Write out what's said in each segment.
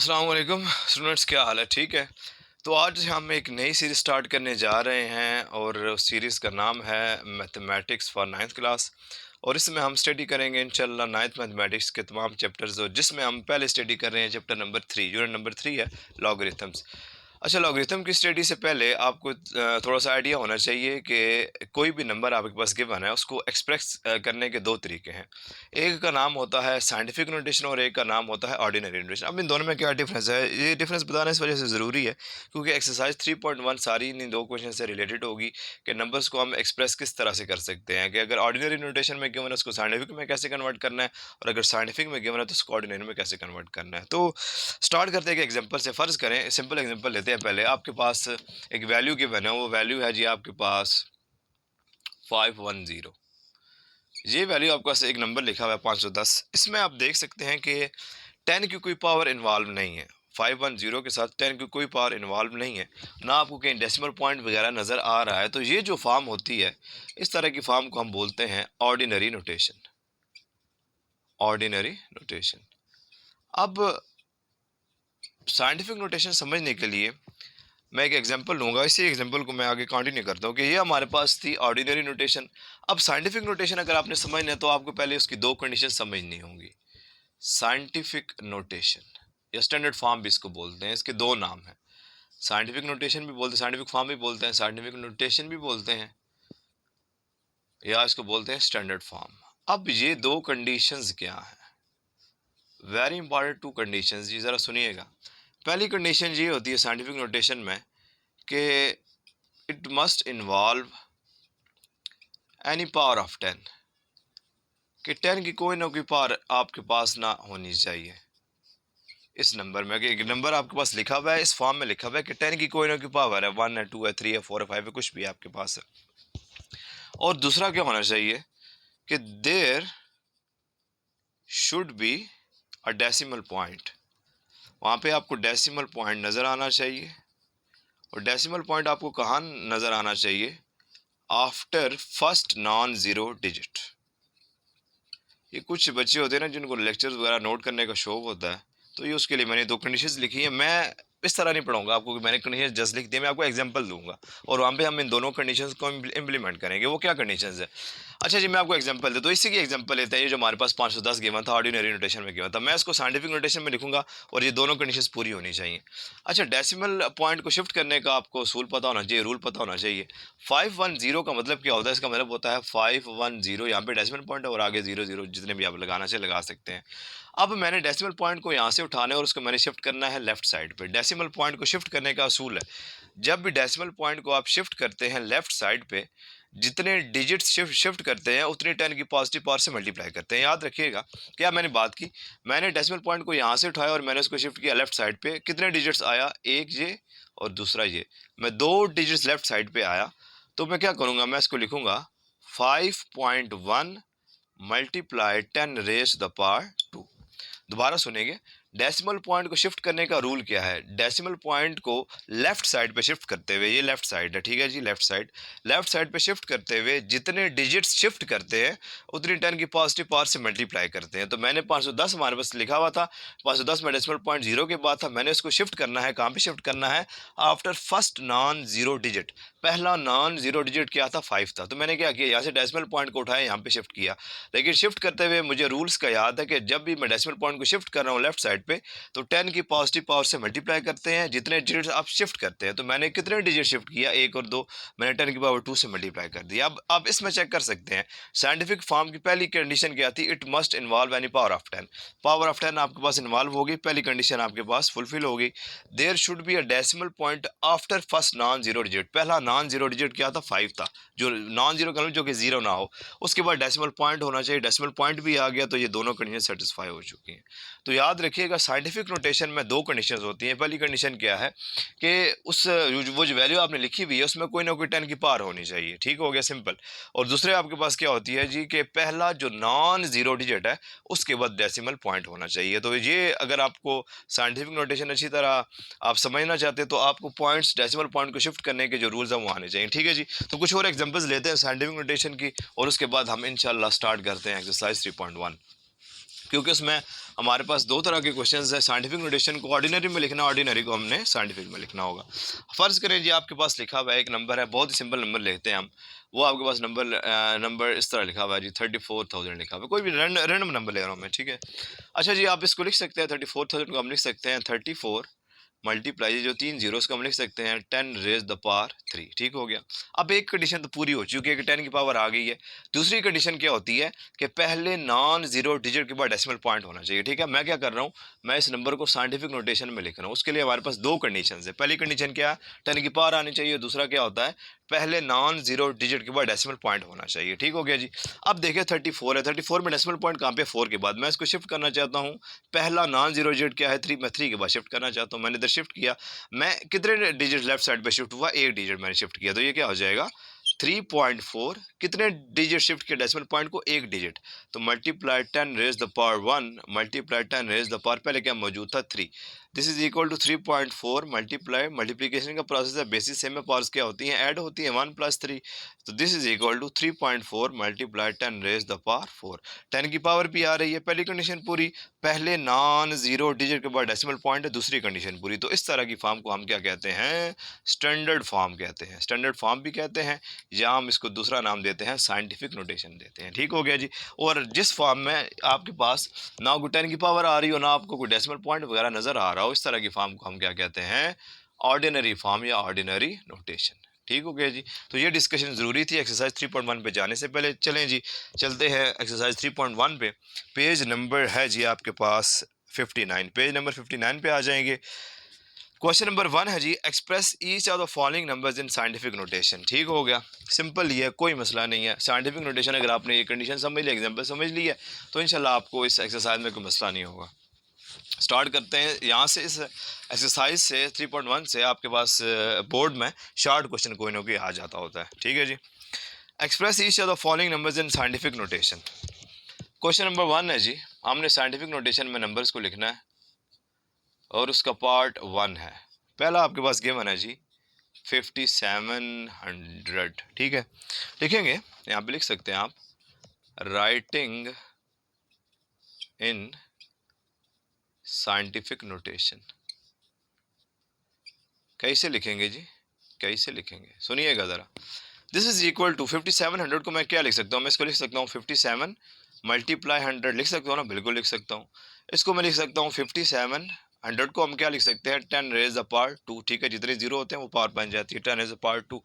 अस्सलाम वालेकुम स्टूडेंट्स, क्या हाल है? ठीक है। तो आज हम एक नई सीरीज़ स्टार्ट करने जा रहे हैं और उस सीरीज़ का नाम है मैथमेटिक्स फॉर नाइन्थ क्लास। और इसमें हम स्टडी करेंगे इंशाल्लाह नाइन्थ मैथमेटिक्स के तमाम चैप्टर्स, और जिसमें हम पहले स्टडी कर रहे हैं चैप्टर नंबर 3, यूनिट नंबर 3 है लॉगरिथम्स। अच्छा, लॉगरिथम की स्टडी से पहले आपको थोड़ा सा आइडिया होना चाहिए कि कोई भी नंबर आपके पास गिवन है उसको एक्सप्रेस करने के दो तरीके हैं। एक का नाम होता है साइंटिफिक नोटेशन और एक का नाम होता है ऑर्डिनरी नोटेशन। अब इन दोनों में क्या डिफरेंस है, ये डिफरेंस बताना इस वजह से ज़रूरी है क्योंकि एक्सरसाइज 3.1 सारी इन दो क्वेश्चन से रिलेटेड होगी कि नंबर्स को हम एक्सप्रेस किस तरह से कर सकते हैं, कि अगर ऑर्डिनरी नोटेशन में गिवन है उसको साइंटिफिक में कैसे कन्वर्ट करना है, और अगर साइंटिफिक में गिवन है तो उसको ऑर्डिनरी में कैसे कन्वर्ट करना है। तो स्टार्ट करते हैं एक एग्जांपल से। फ़र्ज़ करें, सिंपल एग्जांपल लेते हैं पहले। आपके पास एक वैल्यू गिवन है, वो वैल्यू है जी आपके पास 510। ये वैल्यू आपके पास एक नंबर लिखा हुआ है 510। इसमें आप देख सकते हैं कि 10 की कोई पावर इन्वॉल्व नहीं है। 510 के साथ 10 की कोई पावर इन्वॉल्व नहीं है, ना आपको कहीं डेसिमल पॉइंट वगैरह नज़र आ रहा है। तो ये जो फॉर्म होती है, इस तरह की फॉर्म को हम बोलते हैं ऑर्डिनरी नोटेशन। Ordinary notation. अब साइंटिफिक नोटेशन समझने के लिए मैं एक एग्जांपल लूंगा, इसी एग्जांपल को मैं आगे कंटिन्यू करता हूँ कि ये हमारे पास थी ऑर्डिनरी नोटेशन। अब साइंटिफिक नोटेशन अगर आपने समझना है तो आपको पहले उसकी दो कंडीशन समझनी होंगी। साइंटिफिक नोटेशन या स्टैंडर्ड फॉर्म भी इसको बोलते हैं, इसके दो नाम हैं। साइंटिफिक नोटेशन भी बोलते हैं, साइंटिफिक फॉर्म भी बोलते हैं, साइंटिफिक नोटेशन भी बोलते हैं, या इसको बोलते हैं स्टैंडर्ड फॉर्म। अब ये दो कंडीशंस क्या हैं? वेरी इंपॉर्टेंट टू कंडीशंस, जी ज़रा सुनिएगा। पहली कंडीशन ये होती है साइंटिफिक नोटेशन में कि it must involve any power of 10, कि 10 की कोई ना कोई पावर आपके पास ना होनी चाहिए। इस नंबर में कि एक नंबर आपके पास लिखा हुआ है, इस फॉर्म में लिखा हुआ है कि 10 की कोई ना कोई पावर है, 1 है, 2 है, 3 है, 4 है, 5 है, कुछ भी है आपके पास है। और दूसरा क्या होना चाहिए कि there should be a decimal point. वहाँ पे आपको डेसिमल पॉइंट नज़र आना चाहिए। और डेसिमल पॉइंट आपको कहाँ नज़र आना चाहिए? After first non zero digit. ये कुछ बच्चे होते हैं ना जिनको लेक्चर्स वगैरह नोट करने का शौक होता है, तो ये उसके लिए मैंने दो कंडीशंस लिखी है। मैं इस तरह नहीं पढ़ाऊंगा आपको कि मैंने कंडीशन जस्ट लिख दी, मैं आपको एग्जांपल दूंगा और वहाँ पे हम इन दोनों कंडीशंस को इम्प्लीमेंट करेंगे। वो क्या कंडीशंस है? अच्छा जी, मैं आपको एग्जांपल दे तो इसी की एग्जांपल लेते हैं। ये जो हमारे पास 510 गिवन था ऑर्डिनरी नोटेशन में गिवन था, मैं इसको साइंटिफिक नोटेशन में लिखूंगा और ये दोनों कंडीशंस पूरी होनी चाहिए। अच्छा, डेसिमल पॉइंट को शिफ्ट करने का आपको उसूल पता होना चाहिए, रूल पता होना चाहिए। 510 का मतलब क्या होता है? इसका मतलब होता है 510, यहाँ पे डेसिमल पॉइंट है और आगे 00 जितने भी आप लगाना चाहिए लगा सकते हैं। अब मैंने डेसिमल पॉइंट को यहाँ से उठाना है और उसको मैंने शिफ्ट करना है लेफ्ट साइड पे। डेसिमल पॉइंट को शिफ्ट करने का असूल है, जब भी डेसिमल पॉइंट को आप शिफ्ट करते हैं लेफ्ट साइड पे, जितने डिजिट्स शिफ्ट करते हैं उतनी 10 की पॉजिटिव पावर से मल्टीप्लाई करते हैं। याद रखिएगा क्या मैंने बात की। मैंने डेसिमल पॉइंट को यहाँ से उठाया और मैंने उसको शिफ्ट किया लेफ्ट साइड पे। कितने डिजिट्स आया? एक ये और दूसरा ये। मैं दो डिजिट्स लेफ्ट साइड पे आया तो मैं क्या करूँगा? मैं इसको लिखूँगा 5.1 मल्टीप्लाई 10 रेज द पावर 2। दोबारा सुनेंगे, डेसिमल पॉइंट को शिफ्ट करने का रूल क्या है? डेसिमल पॉइंट को लेफ्ट साइड पे शिफ्ट करते हुए, ये लेफ्ट साइड है, ठीक है जी, लेफ्ट साइड पे शिफ्ट करते हुए जितने डिजिट्स शिफ्ट करते हैं उतनी 10 की पॉजिटिव पावर से मल्टीप्लाई करते हैं। तो मैंने 510 हमारे पास लिखा हुआ था, 510 में डेसिमल पॉइंट जीरो के बाद था, मैंने इसको शिफ्ट करना है। कहाँ पे शिफ्ट करना है? After first non zero digit. पहला नॉन जीरो डिजिट क्या था? 5 था। तो मैंने क्या किया, यहाँ से डेसिमल पॉइंट को उठाया, यहाँ पे शिफ्ट किया। लेकिन शिफ्ट करते हुए मुझे रूल्स का याद है कि जब भी मैं डेसिमल पॉइंट को शिफ्ट कर रहा हूँ लेफ्ट साइड पे, तो 10 की पॉजिटिव पावर से मल्टीप्लाई करते हैं जितने डिजिट्स आप शिफ्ट करते हैं। तो मैंने कितने डिजिट शिफ्ट किया? एक और दो। मैंने 10 की पावर 2 से मल्टीप्लाई कर दिया। अब आप इसमें चेक कर सकते हैं साइंटिफिक फॉर्म की पहली कंडीशन क्या थी? It must involve any power of 10। Power of 10 आपके पास इन्वॉल्व होगी, पहली कंडीशन आपके पास फुलफिल होगी। There should be a decimal point after first non zero digit. पहला नॉन जीरो डिजिट क्या था? 5 था, जो नॉन जीरो का जो कि जीरो ना हो। उसके बाद डेसिमल पॉइंट होना चाहिए, डेसिमल पॉइंट भी आ गया, तो ये दोनों कंडीशन सेटिस्फाई हो चुकी हैं। तो याद रखिएगा साइंटिफिक नोटेशन में दो कंडीशंस होती हैं। पहली कंडीशन क्या है कि उस वो जो वैल्यू आपने लिखी हुई है उसमें कोई ना कोई 10 की पावर होनी चाहिए, ठीक हो गया, सिंपल। और दूसरे आपके पास क्या होती है जी कि पहला जो नॉन जीरो डिजिट है उसके बाद डेसिमल पॉइंट होना चाहिए। तो ये अगर आपको साइंटिफिक नोटेशन अच्छी तरह आप समझना चाहते हैं तो आपको पॉइंट्स, डेसिमल पॉइंट को शिफ्ट करने के जो रूल्स हैं वो आने चाहिए, ठीक है जी। तो कुछ और एग्जांपल्स लेते हैं साइंटिफिक नोटेशन की और उसके बाद हम इंशाल्लाह स्टार्ट करते हैं एक्सरसाइज 3.1। क्योंकि उसमें हमारे पास दो तरह के क्वेश्चंस है, साइंटिफिक नोटेशन को ऑर्डिनरी में लिखना, ऑर्डिनरी को हमने साइंटिफिक में लिखना होगा। फ़र्ज़ करें जी आपके पास लिखा हुआ है एक नंबर है, बहुत ही सिंपल नंबर लेते हैं हम, वो आपके पास नंबर इस तरह लिखा हुआ है जी 34,000 लिखा हुआ है, कोई भी रैंडम नंबर ले रहा हूँ मैं, ठीक है। अच्छा जी आप इसको लिख सकते हैं 34,000 को हम लिख सकते हैं 34 मल्टीप्लाई जो 3 जीरोस को हम लिख सकते हैं 10 रेज द पावर 3, ठीक हो गया। अब एक कंडीशन तो पूरी हो चुकी है कि 10 की पावर आ गई है। दूसरी कंडीशन क्या होती है कि पहले नॉन जीरो डिजिट के बाद डेसिमल पॉइंट होना चाहिए, ठीक है। मैं क्या कर रहा हूँ, मैं इस नंबर को साइंटिफिक नोटेशन में लिख रहा हूँ। उसके लिए हमारे पास दो कंडीशन है। पहली कंडीशन क्या है, 10 की पावर आनी चाहिए। दूसरा क्या होता है, पहले नॉन जीरो डिजिट के बाद डेसिमल पॉइंट होना चाहिए, ठीक हो गया जी। अब देखिए 34 है, 34 में डेसिमल पॉइंट कहाँ पे, 4 के बाद। मैं इसको शिफ्ट करना चाहता हूँ, पहला नॉन जीरो डिजिट क्या है 3, मैं 3 के बाद शिफ्ट करना चाहता हूँ। मैंने इधर शिफ्ट किया, मैं कितने डिजिट लेफ्ट साइड पे शिफ्ट हुआ, एक डिजिट मैंने शिफ्ट किया, तो ये क्या हो जाएगा 3.4। कितने डिजिट शिफ्ट किया डेसिमल पॉइंट को, एक डिजिट, तो multiply 10 raise the power 1 multiply 10 raise the power, पहले क्या मौजूद था 3, this is equal to 3.4 multiply, multiplication का प्रोसेस है, बेसिस सेम में पावर्स क्या होती हैं, ऐड होती हैं 1 + 3, तो this is equal to 3.4 multiply 10 raise the power 4। 10 की पावर भी आ रही है, पहली कंडीशन पूरी, पहले नॉन जीरो डिजिट के बाद डेसिमल पॉइंट है, दूसरी कंडीशन पूरी। तो इस तरह की फॉर्म को हम क्या कहते हैं, स्टैंडर्ड फॉर्म कहते हैं, स्टैंडर्ड फॉर्म भी कहते हैं, या हम इसको दूसरा नाम देते हैं साइंटिफिक नोटेशन देते हैं, ठीक हो गया जी। और जिस फॉर्म में आपके पास ना कोई 10 की पावर आ रही हो, ना आपको कोई डेसिमल पॉइंट वगैरह नजर आ रहा हो, इस तरह की फॉर्म को हम क्या कहते हैं, ऑर्डिनरी फॉर्म या ऑर्डिनरी नोटेशन, ठीक हो गया जी। तो ये डिस्कशन ज़रूरी थी एक्सरसाइज 3.1 पे जाने से पहले। चलें जी, चलते हैं एक्सरसाइज 3.1 पे। पेज नंबर है जी आपके पास 59, पेज नंबर 59 पे आ जाएंगे। क्वेश्चन नंबर 1 है जी, express each of the following numbers in scientific notation, ठीक हो गया। सिंपल ही है, कोई मसला नहीं है। साइंटिफिक नोटेशन अगर आपने ये कंडीशन समझ ली, एग्जांपल समझ ली है, तो इंशाल्लाह आपको इस एक्सरसाइज में कोई मसला नहीं होगा। स्टार्ट करते हैं यहाँ से, इस एक्सरसाइज से 3.1 से आपके पास बोर्ड में शॉर्ट क्वेश्चन कोई ना कोई आ जाता होता है, ठीक है जी। Express each of the following numbers in scientific notation. Question number 1 है जी, हमने साइंटिफिक नोटेशन में नंबर्स को लिखना है और उसका पार्ट 1 है। पहला आपके पास गिवन है जी 5700, ठीक है। लिखेंगे, यहाँ पे लिख सकते हैं आप, राइटिंग इन साइंटिफिक नोटेशन। कैसे लिखेंगे जी, कैसे लिखेंगे, सुनिएगा ज़रा। दिस इज इक्वल टू 5700 को मैं क्या लिख सकता हूँ, मैं इसको लिख सकता हूँ 57 मल्टीप्लाई 100, लिख सकता हूँ ना, बिल्कुल लिख सकता हूँ। इसको मैं लिख सकता हूँ 5700 को हम क्या लिख सकते हैं 10 रेज द पावर 2, ठीक है। जितने जीरो होते हैं वो पावर बन जाती है, 10 रेज द पावर 2।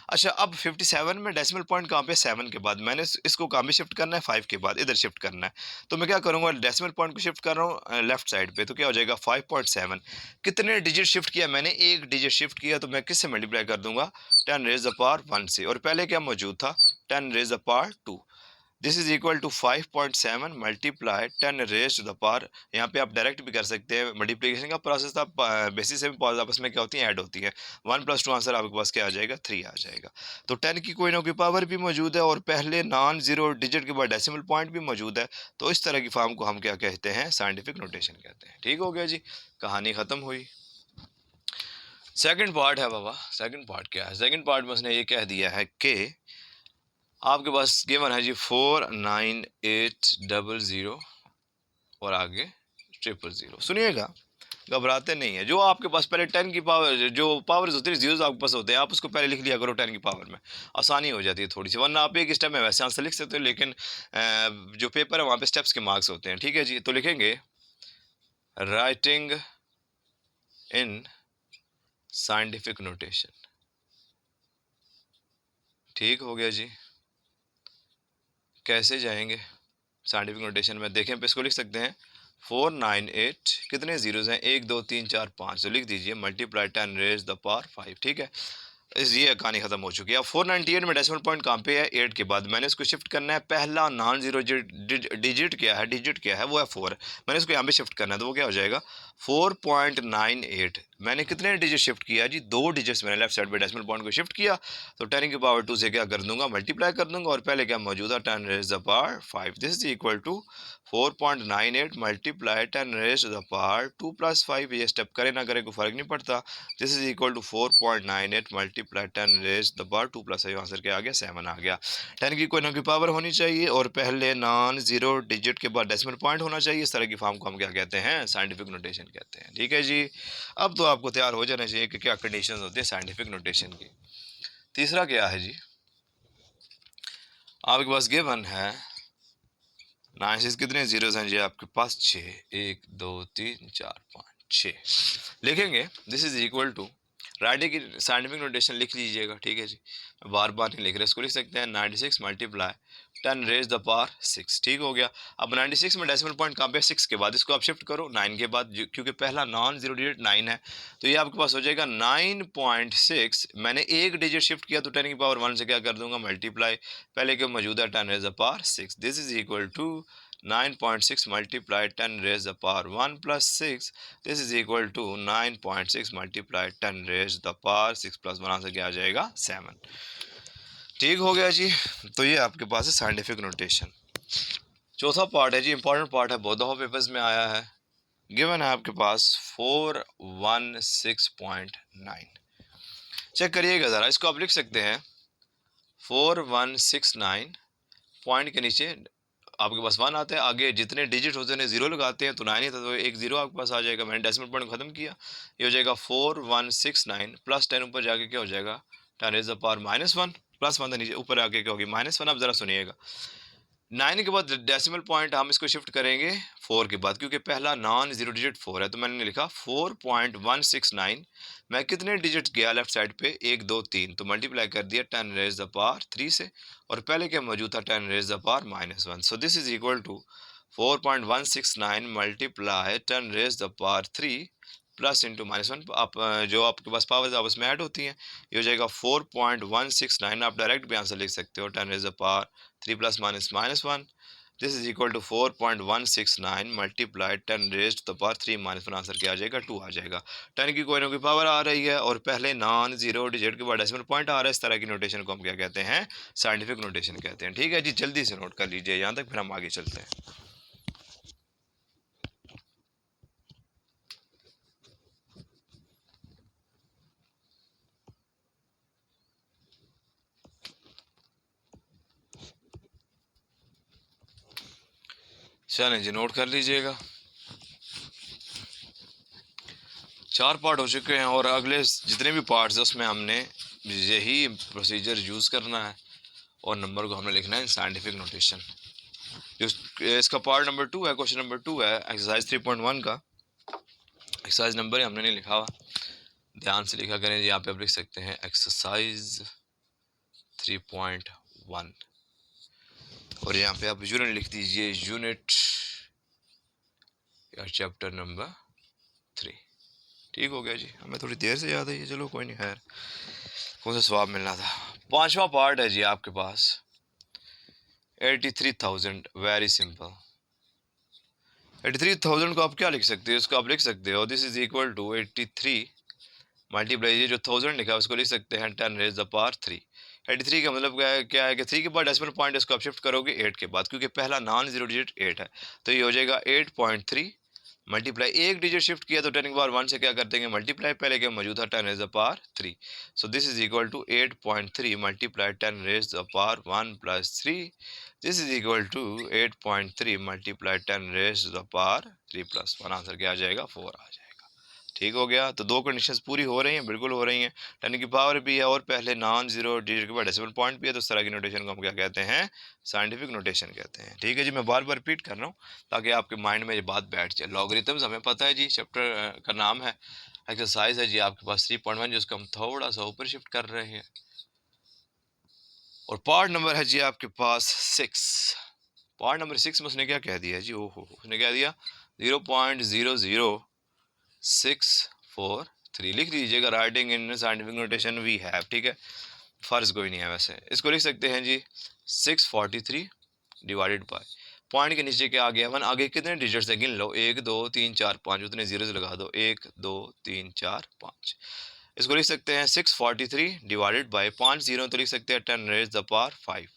अच्छा, अब 57 में डेसिमल पॉइंट कहाँ पे, 7 के बाद। मैंने इसको कहाँ पे शिफ्ट करना है, 5 के बाद इधर शिफ्ट करना है। तो मैं क्या करूँगा, डेसिमल पॉइंट को शिफ्ट कर रहा हूँ लेफ्ट साइड पे, तो क्या हो जाएगा 5.7। कितने डिजिट शिफ्ट किया मैंने, एक डिजिट शिफ्ट किया, तो मैं किससे मल्टीप्लाई कर दूंगा, 10 रेज द पावर 1 से, और पहले क्या मौजूद था 10 raise the power 2। This is equal to 5.7 multiply 10 raise to the power, यहाँ पे आप डायरेक्ट भी कर सकते हैं, मल्टीप्लिकेशन का प्रोसेस था, बेसिस से भी आपस में क्या होती है, ऐड होती है। 1 + 2 आंसर आपके पास क्या आ जाएगा, 3 आ जाएगा। तो 10 की कोई ना कोई पावर भी मौजूद है और पहले नॉन जीरो डिजिट के बाद डेसिमल पॉइंट भी मौजूद है। तो इस तरह की फॉर्म को हम क्या कहते हैं, साइंटिफिक नोटेशन कहते हैं, ठीक हो गया जी। कहानी ख़त्म हुई। सेकंड पार्ट है बाबा, सेकंड पार्ट क्या है, सेकंड पार्ट में उसने ये कह दिया है कि आपके पास गिवन है जी 49800 और आगे 000। सुनिएगा, घबराते नहीं है। जो आपके पास पहले 10 की पावर, जो पावर होती है, जीरोस आपके पास होते हैं, आप उसको पहले लिख लिया करो 10 की पावर में, आसानी हो जाती है थोड़ी सी। वरना आप एक स्टेप में वैसे आंसर लिख सकते हो, लेकिन जो पेपर है वहाँ पे स्टेप्स के मार्क्स होते हैं, ठीक है जी। तो लिखेंगे राइटिंग इन साइंटिफिक नोटेशन, ठीक हो गया जी। कैसे जाएंगे साइंटिफिक नोटेशन में, देखें पे इसको लिख सकते हैं 498, कितने जीरोज हैं, 1 2 3 4 5, तो लिख दीजिए मल्टीप्लाई 10 रेज द पावर 5, ठीक है। ये कहानी खत्म हो चुकी है। अब 498 में डेसिमल पॉइंट कहाँ पे है, 8 के बाद। मैंने इसको शिफ्ट करना है, पहला नॉन जीरो डिजिट क्या है, डिजिट क्या है, वो है 4। मैंने इसको यहाँ पे शिफ्ट करना है, तो वो क्या हो जाएगा 4.98। मैंने कितने डिजिट शिफ्ट किया जी, 2 डिजिट्स मैंने लेफ्ट साइड पे डेसिमल पॉइंट को शिफ्ट किया, तो 10 की पावर 2 से क्या कर दूंगा, मल्टीप्लाई कर दूंगा, और पहले क्या मौजूद है 10 raise the power 5। This is equal to 4.98 multiply 10 raise the power 2 + 5। ये स्टेप करे ना करे कोई फर्क नहीं पड़ता। This is equal to 4.98 multiply multiply 10 raise the power 2 plus answer क्या आ गया 7 आ गया। 10 की कोई ना कोई पावर होनी चाहिए और पहले नॉन जीरो डिजिट के बाद डेसिमल पॉइंट होना चाहिए। इस तरह की फॉर्म को हम क्या कहते हैं, साइंटिफिक नोटेशन कहते हैं। ठीक है जी, अब तो आपको तैयार हो जाना चाहिए कि क्या कंडीशंस होती है साइंटिफिक नोटेशन की। तीसरा क्या है जी, आपके पास गिवन है 9 कितने जीरोस हैं जी आपके पास 6, 1 2 3 4 5 6 लिखेंगे। This is equal to, writing की साइंटिफिक नोटेशन लिख लीजिएगा। ठीक है जी, बार बार नहीं लिख रहे, इसको लिख सकते हैं 96 मल्टीप्लाई 10 रेज द पावर 6। ठीक हो गया। अब 96 में डेसिमल पॉइंट कहाँ पे, 6 के बाद, इसको आप शिफ्ट करो 9 के बाद, क्योंकि पहला नॉन जीरो डिजिट 9 है, तो ये आपके पास हो जाएगा 9.6। मैंने एक डिजिट शिफ्ट किया तो 10 की पावर 1 से क्या कर दूंगा, मल्टीप्लाई, पहले के मौजूदा 10 raise the power 6। This is equal to 9.6 multiplied 10 raised the power 1 plus 6. This is equal to 9.6 multiplied 10 raised the power 6 plus 1 answer क्या आ जाएगा 7। ठीक हो गया जी, तो ये आपके पास है साइंटिफिक नोटेशन। चौथा पार्ट है जी, इंपॉर्टेंट पार्ट है, बहुत दफा पेपर्स में आया है। गिवन है आपके पास 416.9। चेक करिएगा ज़रा, इसको आप लिख सकते हैं 4169, पॉइंट के नीचे आपके पास 1 आता है, आगे जितने डिजिट होते हैं 0 लगाते हैं तो 9 ही था, तो एक 0 आपके पास आ जाएगा। मैंने डेसिमल पॉइंट खत्म किया, ये हो जाएगा 4169 प्लस 10 ऊपर जाके क्या हो जाएगा 10 रेज़ द पावर -1 प्लस 1 नीचे ऊपर आके क्या होगी -1। अब ज़रा सुनिएगा, 9 के बाद डेसिमल पॉइंट हम इसको शिफ्ट करेंगे 4 के बाद, क्योंकि पहला नॉन जीरो डिजिट 4 है, तो मैंने लिखा 4.169। मैं कितने डिजिट गया लेफ्ट साइड पे, 1 2 3, तो मल्टीप्लाई कर दिया 10 रेज द पावर 3 से, और पहले क्या मौजूद था 10 raise the power -1। So this is equal to 4.169 multiply 10 raise the power 3 plus into -1। आप जो आपके पास पावर्स आपस में ऐड होती हैं, ये हो जाएगा 4.169। आप डायरेक्ट भी आंसर लिख सकते हो 10 raise the power 3 plus -1। This is equal to 4.169 multiply 10 raise the power 3 -1। Answer क्या आ जाएगा 2 आ जाएगा। 10 की कोई ना कोई पावर आ रही है और पहले नॉन जीरो डिजिट के बाद डेसिमल पॉइंट आ रहा है। इस तरह की नोटेशन को हम क्या कहते हैं, साइंटिफिक नोटेशन कहते हैं। ठीक है जी, जल्दी से नोट कर लीजिए यहाँ तक, फिर हम आगे चलते हैं। चलें जी, नोट कर लीजिएगा। 4 पार्ट हो चुके हैं और अगले जितने भी पार्ट्स हैं उसमें हमने यही प्रोसीजर यूज़ करना है और नंबर को हमने लिखना है साइंटिफिक नोटेशन। जो इसका पार्ट नंबर 2 है, क्वेश्चन नंबर 2 है एक्सरसाइज 3.1 का। एक्सरसाइज नंबर हमने नहीं लिखा हुआ, ध्यान से लिखा करें। यहाँ पे आप लिख सकते हैं एक्सरसाइज 3.1 और यहाँ पे आप यूनिट लिख दीजिए, यूनिट या चैप्टर नंबर 3। ठीक हो गया जी, हमें थोड़ी देर से याद है ये, चलो कोई नहीं, खैर कौन सा स्वाब मिलना था। 5वां पार्ट है जी आपके पास 83,000। वेरी सिंपल, 83,000 को आप क्या लिख सकते हो, इसको आप लिख सकते हो this is equal to 83 multiply, ये जो 1000 लिखा है उसको लिख सकते हैं 10 रेज द पावर 3। 83 का मतलब क्या है कि 3 के बाद डेसिमल पॉइंट इसको आप शिफ्ट करोगे 8 के बाद, क्योंकि पहला नॉन जीरो डिजिट 8 है, तो ये हो जाएगा 8.3 मल्टीप्लाई, एक डिजिट शिफ्ट किया तो 10 के पावर 1 से क्या कर देंगे मल्टीप्लाई, पहले के मौजूद था 10 raise the power 3। So this is equal to 8.3 multiply 10 raise the power 1 plus 3। This is equal to 8.3 multiply 10 raise the power 3 plus 1। Answer क्या आ जाएगा 4 आ जाएगा। ठीक हो गया, तो दो कंडीशंस पूरी हो रही हैं, बिल्कुल हो रही हैं। 10 की पावर भी है और पहले नॉन जीरो डिजिट के बाद डेसिमल पॉइंट भी है, तो इस तरह की नोटेशन को हम क्या कहते हैं, साइंटिफिक नोटेशन कहते हैं। ठीक है जी, मैं बार बार रिपीट कर रहा हूँ ताकि आपके माइंड में ये बात बैठ जाए। लॉगरिथम्स हमें पता है जी, चैप्टर का नाम है, एक्सरसाइज है जी आपके पास 3.1, जिसको हम थोड़ा सा ऊपर शिफ्ट कर रहे हैं, और पार्ट नंबर है जी आपके पास 6। पार्ट नंबर 6 में उसने क्या कह दिया जी, ओहो, उसने क्या दिया 0.00643 लिख लीजिएगा, writing in scientific notation we have. ठीक है, फर्ज कोई नहीं है वैसे, इसको लिख सकते हैं जी 643 डिवाइडेड बाय, पॉइंट के नीचे क्या आ गया 1, आगे कितने डिजिट्स है गिन लो, 1 2 3 4 5, उतने जीरो लगा दो, 1 2 3 4 5। इसको लिख सकते हैं 643 डिवाइडेड बाय 5 जीरो तो लिख सकते हैं 10 raise the power 5।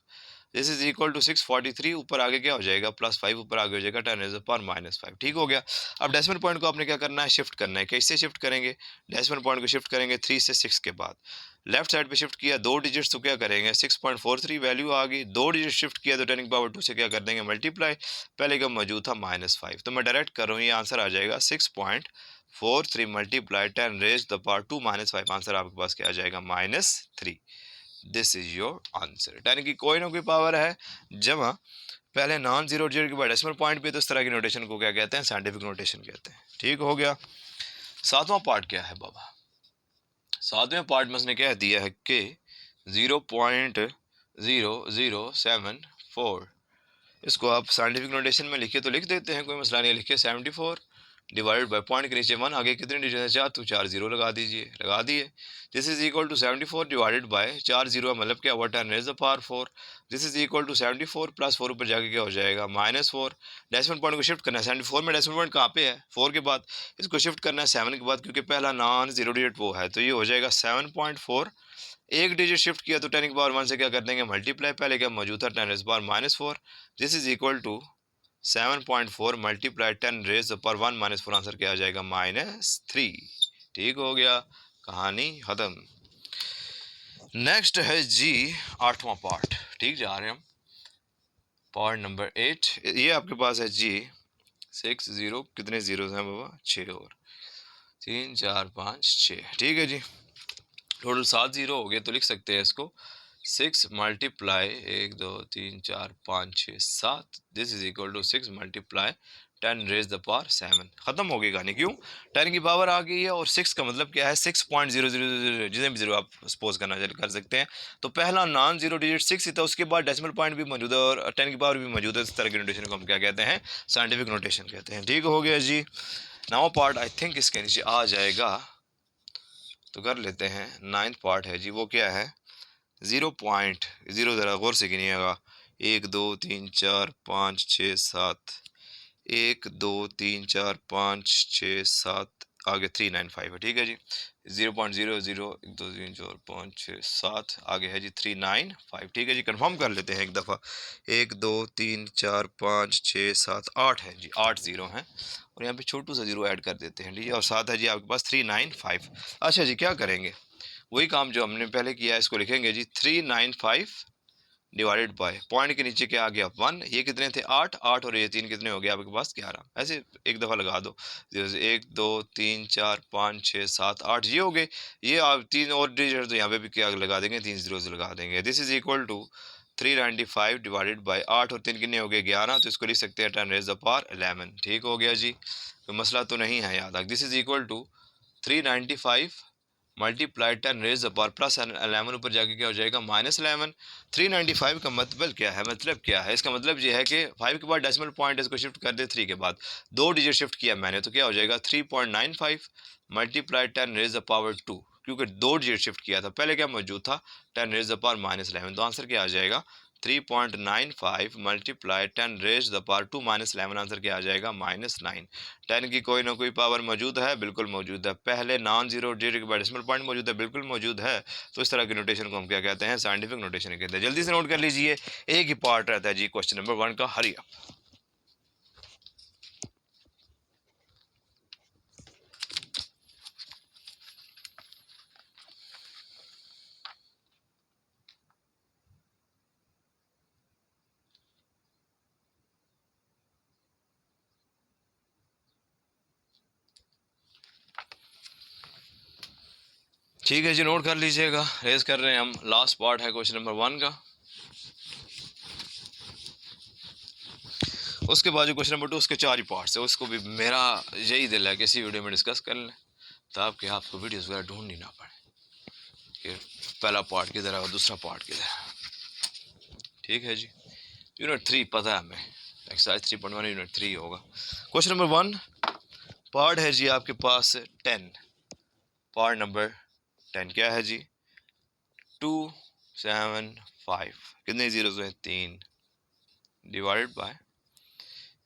This is equal to 643, ऊपर आगे क्या हो जाएगा +5, ऊपर आगे हो जाएगा 10⁻⁻5। ठीक हो गया। अब डेसिमल पॉइंट को आपने क्या करना है, शिफ्ट करना है। कैसे शिफ्ट करेंगे, डेसिमल पॉइंट को शिफ्ट करेंगे 3 से 6 के बाद, लेफ्ट साइड पे शिफ्ट किया 2 डिजिट्स तो क्या करेंगे 6.43 वैल्यू आ गई, 2 डिजिट शिफ्ट किया तो 10⁻2 से क्या कर देंगे मल्टीप्लाई, पहले का मौजूद था -5, तो मैं डायरेक्ट कर रहा हूँ, ये आंसर आ जाएगा 6.43 मल्टीप्लाई 10⁻2 -5, आंसर आपके पास क्या आ जाएगा -3। This is your answer. 10 की कोई ना कोई पावर है जमा पहले नॉन जीरो डिजिट के बाद डेसिमल पॉइंट पे, तो इस तरह की नोटेशन को क्या कहते हैं, साइंटिफिक नोटेशन कहते हैं। ठीक हो गया। सातवां पार्ट क्या है बाबा, सातवें पार्ट में उसने कह दिया है कि 0.0074, इसको आप साइंटिफिक नोटेशन में लिखिए तो लिख देते हैं, कोई मसला नहीं, लिखिए 74 डिवाइडेड बाय पॉइंट के नीचे 1, आगे कितने डिजिट है 4, तो 4 जीरो लगा दीजिए, लगा दिए। This is equal to 74 divided by 4 zero मतलब क्या हुआ 10⁻⁴। This is equal to 74 plus 4 ऊपर जाके क्या हो जाएगा -4। डेसिमल पॉइंट को शिफ्ट करना है, 74 में डेसिमल पॉइंट कहाँ पे है 4 के बाद, इसको शिफ्ट करना है 7 के बाद, क्योंकि पहला नॉन जीरो डिजिट वो है, तो ये हो जाएगा 7.4। एक डिजिट शिफ्ट किया तो 10⁻1 से क्या कर देंगे मल्टीप्लाई, पहले क्या मौजूद था 10⁻⁻4। This is equal to 7.4 multiply 10⁻1 -4, answer क्या आ जाएगा -3। ठीक हो गया, कहानी खत्म। नेक्स्ट है जी 8वां पार्ट। ठीक जा रहे हैं हम, पार्ट नंबर 8। ये आपके पास है जी 6 0, कितने जीरो हैं बाबा 6 और 3 4 5 6। ठीक है जी, टोटल 7 जीरो हो गए, तो लिख सकते हैं इसको 6 multiply 1 2 3 4 5 6 7, this is equal to 6 multiply 10⁻⁷। खत्म हो गई कहानी। क्यों, 10 की पावर आ गई है, और 6 का मतलब क्या है 6.000, जितने भी जीरो आप सपोज करना कर सकते हैं। तो पहला नॉन जीरो डिजिट 6 ही था, उसके बाद डेसिमल पॉइंट भी मौजूद है और 10 की पावर भी मौजूद है। इस तरह की नोटेशन को हम क्या कहते हैं, साइंटिफिक नोटेशन कहते हैं। ठीक हो गया जी। नाउ पार्ट आई थिंक इसके नीचे आ जाएगा, तो कर लेते हैं। 9th पार्ट है जी, वो क्या है 0.0, ज़रा गौर से गिनिएगा, 1 2 3 4 5 6 7, 1 2 3 4 5 6 7, आगे 395 है। ठीक है जी, 0.00 1 2 3 4 5 6 7, आगे है जी 395। ठीक है जी, कंफर्म कर लेते हैं एक दफ़ा। 1 2 3 4 5 6 7 8 है जी, 8 जीरो हैं, और यहाँ पे छोटू सा जीरो ऐड कर देते हैं। ठीक है, और साथ है जी आपके पास 395। अच्छा जी, क्या करेंगे, वही काम जो हमने पहले किया है, इसको लिखेंगे जी 395 डिवाइडेड बाय पॉइंट के नीचे क्या आ गया 1, ये कितने थे 8 8, और ये 3 कितने हो गए आपके पास 11। ऐसे एक दफ़ा लगा दो, 1 2 3 4 5 6 7 8, ये हो गए। ये आप 3 और डिजिट तो यहाँ पे भी क्या लगा देंगे, 3 जीरो लगा देंगे। This is equal to 395 divided by 8 और 3 कितने हो गए 11, तो इसको लिख सकते हैं 10⁻11। ठीक हो गया जी, कोई मसला तो नहीं है याद रख। This is equal to 395 multiply 10⁻, plus 11 ऊपर जाके क्या हो जाएगा -11। 395 का मतलब क्या है, मतलब क्या है, इसका मतलब ये है कि 5 के बाद डेसिमल पॉइंट इसको शिफ्ट कर दे 3 के बाद, 2 डिजिट शिफ्ट किया मैंने, तो क्या हो जाएगा 3.95 मल्टीप्लाई 10⁻², क्योंकि 2 डिजिट शिफ्ट किया था, पहले क्या मौजूद था 10⁻11, तो आंसर क्या आ जाएगा 3.95 मल्टीप्लाई 10⁻² -11, आंसर क्या आ जाएगा -9। 10 की कोई ना कोई पावर मौजूद है, बिल्कुल मौजूद है। पहले नॉन जीरो डिजिट के बाद डेसिमल पॉइंट मौजूद है, बिल्कुल मौजूद है। तो इस तरह की नोटेशन को हम क्या कहते हैं, साइंटिफिक नोटेशन कहते हैं। जल्दी से नोट कर लीजिए, एक ही पार्ट रहता है जी क्वेश्चन नंबर 1 का। Hurry up. ठीक है जी, नोट कर लीजिएगा, रेज कर रहे हैं हम। लास्ट पार्ट है क्वेश्चन नंबर 1 का, उसके बाद जो क्वेश्चन नंबर 2, उसके 4 ही पार्ट्स है। उसको भी मेरा यही दिल है कि इसी वीडियो में डिस्कस कर लें, ताकि आपको वीडियोस वगैरह ढूंढनी ना पड़े कि पहला पार्ट किधर है और दूसरा पार्ट किधर है। ठीक है जी, यूनिट 3 पता है हमें, एक्सरसाइज 3.1 यूनिट 3 होगा। क्वेश्चन नंबर 1 पार्ट है जी आपके पास 10, पार्ट नंबर 10 क्या है जी 275, कितने जीरो हैं 3, डिवाइडेड बाय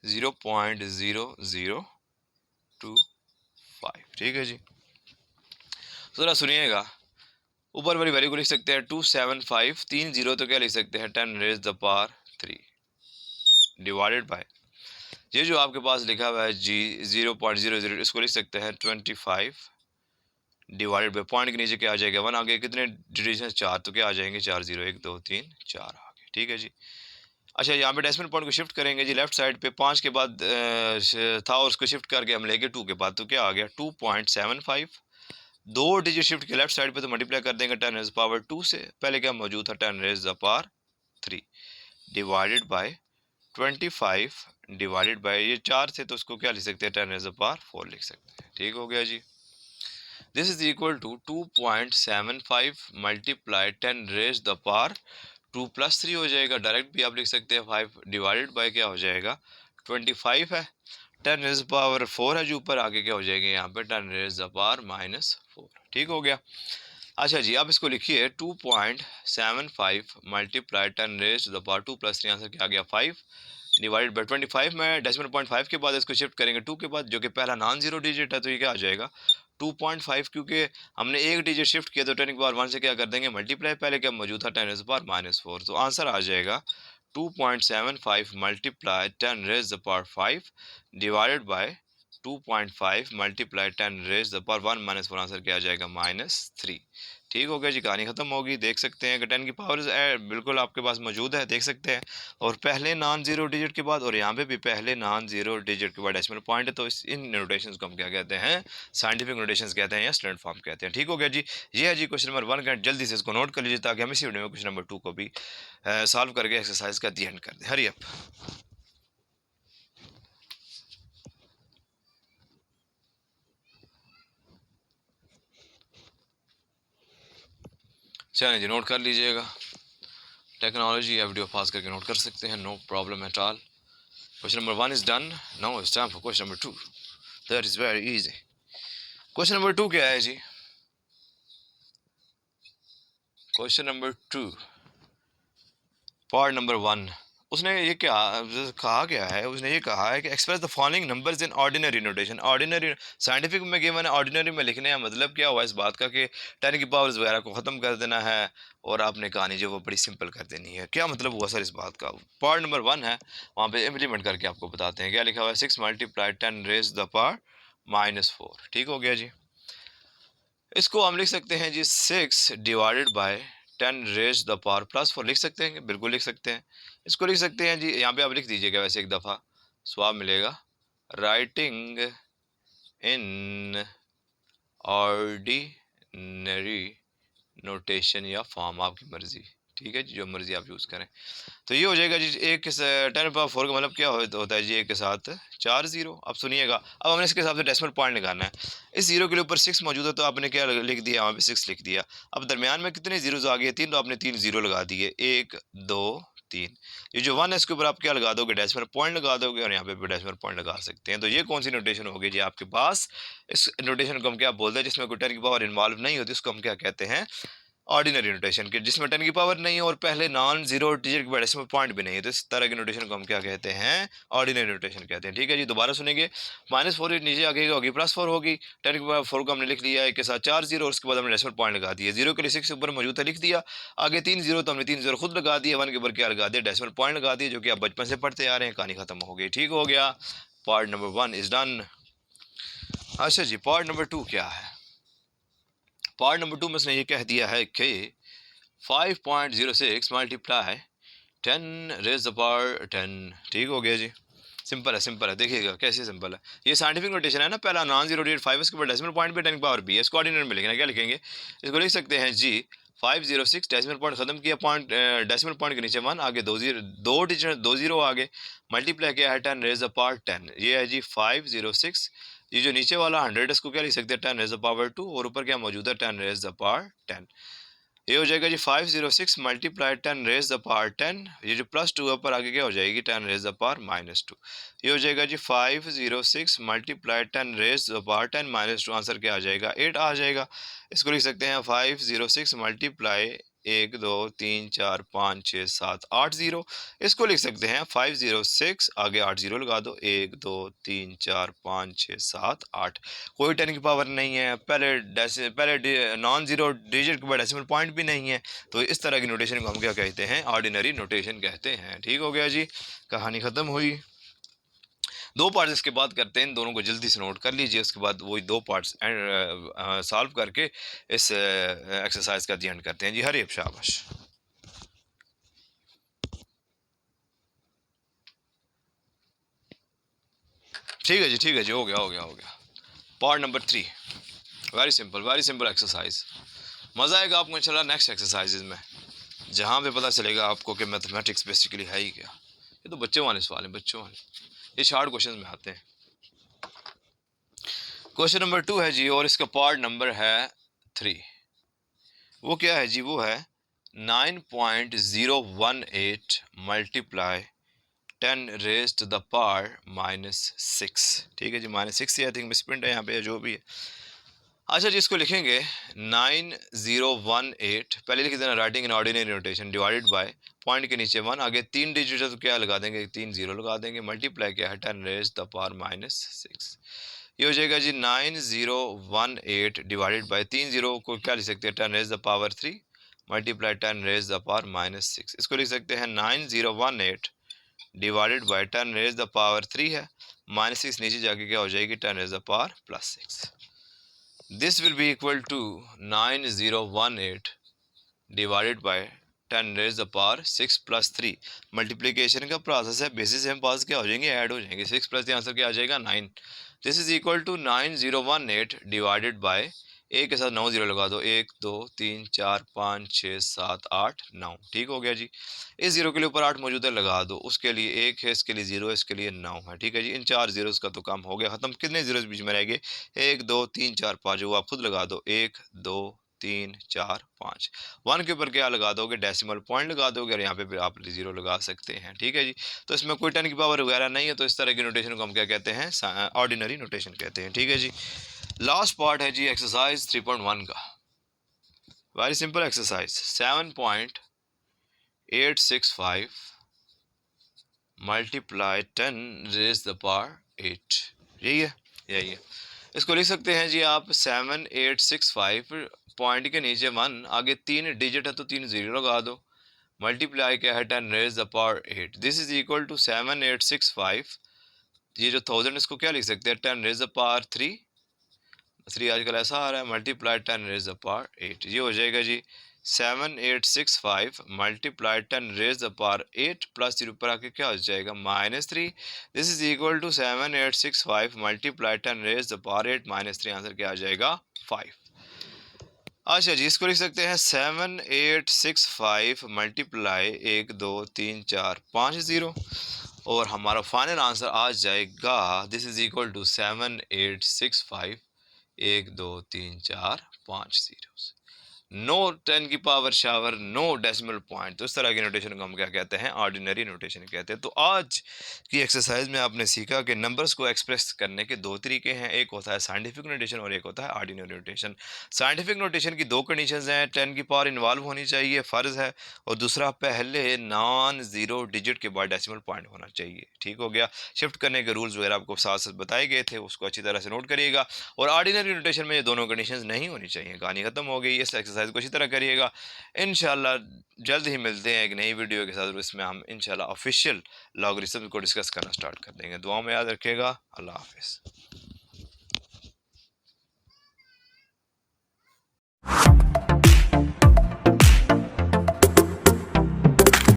0.0025। ठीक है जी, ज़रा सुनिएगा, ऊपर वाली वैल्यू को लिख सकते हैं 275, 3 जीरो तो क्या लिख सकते हैं 10 raise the power 3 divided by, ये जो आपके पास लिखा हुआ है जी 0.00, इसको लिख सकते हैं 25 डिवाइडेड बाई, पॉइंट के नीचे क्या आ जाएगा 1 आगे, कितने डिजिट 4, तो क्या आ जाएंगे 4 0 1 2 3 4 आगे, ठीक है जी। अच्छा यहाँ पे डेसिमल पॉइंट को शिफ्ट करेंगे जी लेफ्ट साइड पे, 5 के बाद था और उसको शिफ्ट करके हम लेंगे 2 के बाद, तो क्या आ गया 2.75, दो डिजिट शिफ्ट के लेफ्ट साइड पे तो मल्टीप्लाई कर देंगे 10 रेज़ पावर 2 से, पहले क्या मौजूद था 10 rays power 3 divided bye 25 divided by, ये 4 थे तो उसको क्या लिख सकते हैं 10 रेज़ पावर 4 लिख सकते हैं, ठीक हो गया जी। This is equal to 2.75 multiply 10 raise the power 2 plus 3 हो जाएगा, डायरेक्ट भी आप लिख सकते हैं 5 डिवाइडेड बाय क्या हो जाएगा 25 है, 10 रेज पावर 4 है जो ऊपर, आगे क्या हो जाएगा यहाँ पे 10 रेज द पावर -4, ठीक हो गया। अच्छा जी अब इसको लिखिए 2.75 multiply 10 raise the power 2 plus 3, answer क्या आ गया 5 डिवाइडेड बाई 25 में डेसिमल पॉइंट 5 के बाद इसको शिफ्ट करेंगे 2 के बाद, जो कि पहला नॉन जीरो डिजिट है, तो ये क्या आ जाएगा 2.5, क्योंकि हमने एक डिजिट शिफ्ट किया तो 10 की पावर 1 से क्या कर देंगे मल्टीप्लाई, पहले क्या मौजूद था 10 रेज़ पावर -4, तो आंसर आ जाएगा 2.75 multiply 10 rays power 5 divided by 2.5 multiply 10 rays power 1 -4, answer क्या आ जाएगा -3, ठीक हो गया जी, कहानी खत्म होगी। देख सकते हैं कि 10 की पावर बिल्कुल आपके पास मौजूद है, देख सकते हैं, और पहले नॉन जीरो डिजिट के बाद और यहाँ पे भी पहले नॉन जीरो डिजिट के बाद डेसिमल पॉइंट है, तो इन नोटेशंस को हम क्या कहते हैं साइंटिफिक नोटेशंस कहते हैं या स्टैंडर्ड फॉर्म कहते हैं, ठीक हो गया जी। ये है जी क्वेश्चन नंबर 1 का, जल्दी से इसको नोट कर लीजिए ताकि हम इसी वीडियो में क्वेश्चन नंबर 2 को भी सॉल्व करके एक्सरसाइज का दी एंड कर दें। Hurry up. चलिए जी नोट कर लीजिएगा, टेक्नोलॉजी या वीडियो पास करके नोट कर सकते हैं, no problem at all. Question number 1 is done, now it's time for question number 2, that is very easy. Question number 2 क्या है जी, क्वेश्चन नंबर 2 पार्ट नंबर 1, उसने ये क्या कहा गया है, उसने ये कहा है कि express the following numbers in ordinary notation. Ordinary scientific में गिवन है, ऑर्डिनरी में लिखने का मतलब क्या हुआ इस बात का कि 10 की पावर्स वगैरह को ख़त्म कर देना है और आपने कहानी जो वो बड़ी सिंपल कर देनी है। क्या मतलब हुआ सर इस बात का? पार्ट नंबर 1 है, वहाँ पे इम्प्लीमेंट करके आपको बताते हैं। क्या लिखा हुआ है 6 मल्टीप्लाई 10 रेज द पावर -4, ठीक हो गया जी। इसको हम लिख सकते हैं जी 6 divided by 10 raise the power +4, लिख सकते हैं, बिल्कुल लिख सकते हैं। इसको लिख सकते हैं जी, यहाँ पे आप लिख दीजिएगा वैसे एक दफ़ा, स्वाब मिलेगा, राइटिंग इन ऑर्डिनरी नोटेशन या फॉर्म, आपकी मर्ज़ी, ठीक है जी, जो मर्ज़ी आप यूज़ करें। तो ये हो जाएगा जी 1 10 पावर 4 का मतलब क्या होता है जी 1 के साथ 4 ज़ीरो। अब सुनिएगा, अब हमने इसके हिसाब से डेसिमल पॉइंट निकालना है। इस ज़ीरो के ऊपर 6 मौजूद है तो आपने क्या लिख दिया, वहाँ पे 6 लिख दिया। अब दरमियान में कितने ज़ीरोज़ आ गए 3, तो आपने 3 ज़ीरो लगा दिए, 1 2 3। ये जो 1 है इसके ऊपर आप क्या लगा दोगे, डेसिमल पॉइंट लगा दोगे, और यहाँ पे भी डेसिमल पॉइंट लगा सकते हैं। तो ये कौन सी नोटेशन होगी जी आपके पास? इस नोटेशन को हम क्या बोलते हैं, जिसमें कोई 10 की पावर इन्वॉल्व नहीं होती, उसको हम क्या कहते हैं ऑर्डिनरी नोटेशन के, जिसमें 10 की पावर नहीं है और पहले नॉन जीरो डिजिट के डेसिमल पॉइंट भी नहीं है, तो इस तरह के नोटेशन को हम क्या कहते हैं ऑर्डिनरी नोटेशन कहते हैं, ठीक है जी। दोबारा सुनेंगे, -4 नीचे आगे होगी +4 होगी, 10 की पावर 4 को हमने लिख लिया, एक के साथ 4 जीरो और उसके बाद हमने डेसिमल पॉइंट लगा दिया, जीरो के लिए 6 ऊपर मौजूद है लिख दिया, आगे 3 जीरो तो हमने 3 जीरो खुद लगा दिया, 1 के ऊपर क्या लगा दिया डेसिमल पॉइंट लगा दिया, जो कि आप बचपन से पढ़ते आ रहे हैं, कहानी खत्म हो गई, ठीक हो गया। Part number 1 is done. अच्छा जी पार्ट नंबर 2 क्या है? पार्ट नंबर 2 में उसने ये कह दिया है कि 5.06 मल्टीप्लाई 10 रेज द पावर 10, ठीक हो गया जी। सिंपल है, देखिएगा कैसे सिंपल है। ये साइंटिफिक नोटेशन है ना, पहला नॉन जीरो डिजिट 5, इसके बाद डेसिमल पॉइंट पे 10 की पावर b है, इसको ऑर्डिनरी में लिखना, क्या लिखेंगे, इसको लिख सकते हैं जी 506, डेसिमल पॉइंट खत्म किया, पॉइंट डेसिमल पॉइंट के नीचे 1, आगे 2 जीरो, 2 डिजिट 2 जीरो आगे, मल्टीप्लाई किया है 10 रेज द पावर 10, ये है जी 506। ये जो नीचे वाला 100 इसको क्या लिख सकते हैं 10 रेज द पावर 2, और ऊपर क्या मौजूद है 10 रेज द पावर 10। ये हो जाएगा जी 506 मल्टीप्लाई 10 रेज द पावर 10, ये जो +2 है ऊपर आगे क्या हो जाएगी 10 रेज द पावर -2। ये हो जाएगा जी 506 multiply 10 raise the power 10 -2, answer क्या आ जाएगा 8 आ जाएगा। इसको लिख सकते हैं 506 मल्टीप्लाई 1 2 3 4 5 6 7 8 0। इसको लिख सकते हैं 506, आगे 8 0 लगा दो, 1 2 3 4 5 6 7 8। कोई 10 की पावर नहीं है, पहले नॉन जीरो डिजिट के बाद डेसिमल पॉइंट भी नहीं है, तो इस तरह की नोटेशन को हम क्या कहते हैं, ऑर्डिनरी नोटेशन कहते हैं। ठीक हो गया जी, कहानी ख़त्म हुई। दो पार्ट्स इसके बाद करते हैं, इन दोनों को जल्दी से नोट कर लीजिए, उसके बाद वही दो पार्ट्स सॉल्व करके इस एक्सरसाइज का एंड करते हैं जी। हरी शाबाश। ठीक है जी, ठीक है जी, हो गया हो गया हो गया। Part number 3, very simple exercise. मज़ा आएगा आपको इंशाल्लाह नेक्स्ट एक्सरसाइजेज में, जहाँ पे पता चलेगा आपको कि मैथमेटिक्स बेसिकली है ही क्या। ये तो बच्चों वाले सवाल हैं, बच्चों वाले, ये शार्ट क्वेश्चन में आते हैं। क्वेश्चन नंबर 2 है जी, और इसका पार्ट नंबर है 3। वो क्या है जी, वो है 9.018 multiply 10 raise to the power -6। ठीक है जी, -6 आई थिंक मिसप्रिंट है यहाँ पे, जो भी है। अच्छा जी, इसको लिखेंगे 9018, पहले लिख देना writing in ordinary notation, divided by point के नीचे 1, आगे 3 डिजिट है तो क्या लगा देंगे, 3 0 लगा देंगे, मल्टीप्लाई क्या है 10 रेज द पावर -6। ये हो जाएगा जी 9018 डिवाइडेड बाय 3 0 को क्या लिख सकते हैं, 10 raise the power 3 multiply 10 raise the power -6। इसको लिख सकते हैं 9018 divided by 10 raise the power 3 है, -6 नीचे जाके क्या हो जाएगी, 10 raise the power +6। This will be equal to 9018 divided by 10 raise the power 6 + 3। Multiplication का प्रोसेस है, बेसिस हम पास क्या हो जाएंगे, ऐड हो जाएंगे, 6 + the आंसर क्या आ जाएगा 9। This is equal to 9018 divided by, एक के साथ 9 0 लगा दो, 1 2 3 4 5 6 7 8 9। ठीक हो गया जी, इस जीरो के लिए ऊपर 8 मौजूद है, लगा दो, उसके लिए 1 है, इसके लिए 0 है, इसके लिए 9 है। ठीक है जी, इन 4 जीरोस का तो काम हो गया खत्म। कितने जीरोस बीच में रह गए, 1 2 3 4 5, वो आप खुद लगा दो, 1 2 3 4 5। 1 के ऊपर क्या लगा दोगे, डेसिमल पॉइंट लगा दोगे, और यहाँ पे फिर आप 0 लगा सकते हैं। ठीक है जी, तो इसमें कोई 10 की पावर वगैरह नहीं है, तो इस तरह की नोटेशन को हम क्या कहते हैं, ऑर्डिनरी नोटेशन कहते हैं। ठीक है जी, लास्ट पार्ट है जी एक्सरसाइज 3.1 का। Very simple exercise, 7.865 multiply 10 raise the power 8। यही है। इसको लिख सकते हैं जी आप 7865, पॉइंट के नीचे 1, आगे 3 डिजिट है तो 3 0 लगा दो, मल्टीप्लाई क्या है 10 raise the power 8। This is equal to 7865, ये जो 1000 इसको क्या लिख सकते हैं, 10 रेज द पावर 3 आजकल ऐसा आ रहा है, मल्टीप्लाई 10 रेज द पावर 8। ये हो जाएगा जी 7865 multiply 10 raise the power 8 plus 0 पर आके क्या हो जाएगा -3। This is equal to 7865 multiply 10 raise the power 8 -3, answer क्या आ जाएगा 5। अच्छा जी, इसको लिख सकते हैं 7865 मल्टीप्लाई 1 2 3 4 5 0, और हमारा फाइनल आंसर आ जाएगा, this is equal to 7865 1 2 3 4 5 0। No 10 की पावर शावर, नो डेसिमल पॉइंट, तो इस तरह की नोटेशन को हम क्या कहते हैं, ऑर्डिनरी नोटेशन कहते हैं। तो आज की एक्सरसाइज में आपने सीखा कि नंबर्स को एक्सप्रेस करने के दो तरीके हैं, एक होता है साइंटिफिक नोटेशन और एक होता है ऑर्डिनरी नोटेशन। साइंटिफिक नोटेशन की दो कंडीशंस हैं, 10 की पावर इन्वॉल्व होनी चाहिए, फ़र्ज़ है, और दूसरा पहले नॉन ज़ीरो डिजिट के बाद डेसिमल पॉइंट होना चाहिए। ठीक हो गया, शिफ्ट करने के रूल्स वगैरह आपको साथ साथ बताए गए थे, उसको अच्छी तरह से नोट करिएगा। और ऑर्डिनरी नोटेशन में ये दोनों कंडीशंस नहीं होनी चाहिए। कहानी खत्म हो गई। इस एक्सरसाइज को इसी तरह करिएगा। इंशाल्लाह जल्द ही मिलते हैं एक नई वीडियो के साथ, इसमें हम इंशाल्लाह ऑफिशियल लॉगरिथम को डिस्कस करना स्टार्ट कर देंगे। दुआओं में याद रखिएगा। अल्लाह हाफिज़।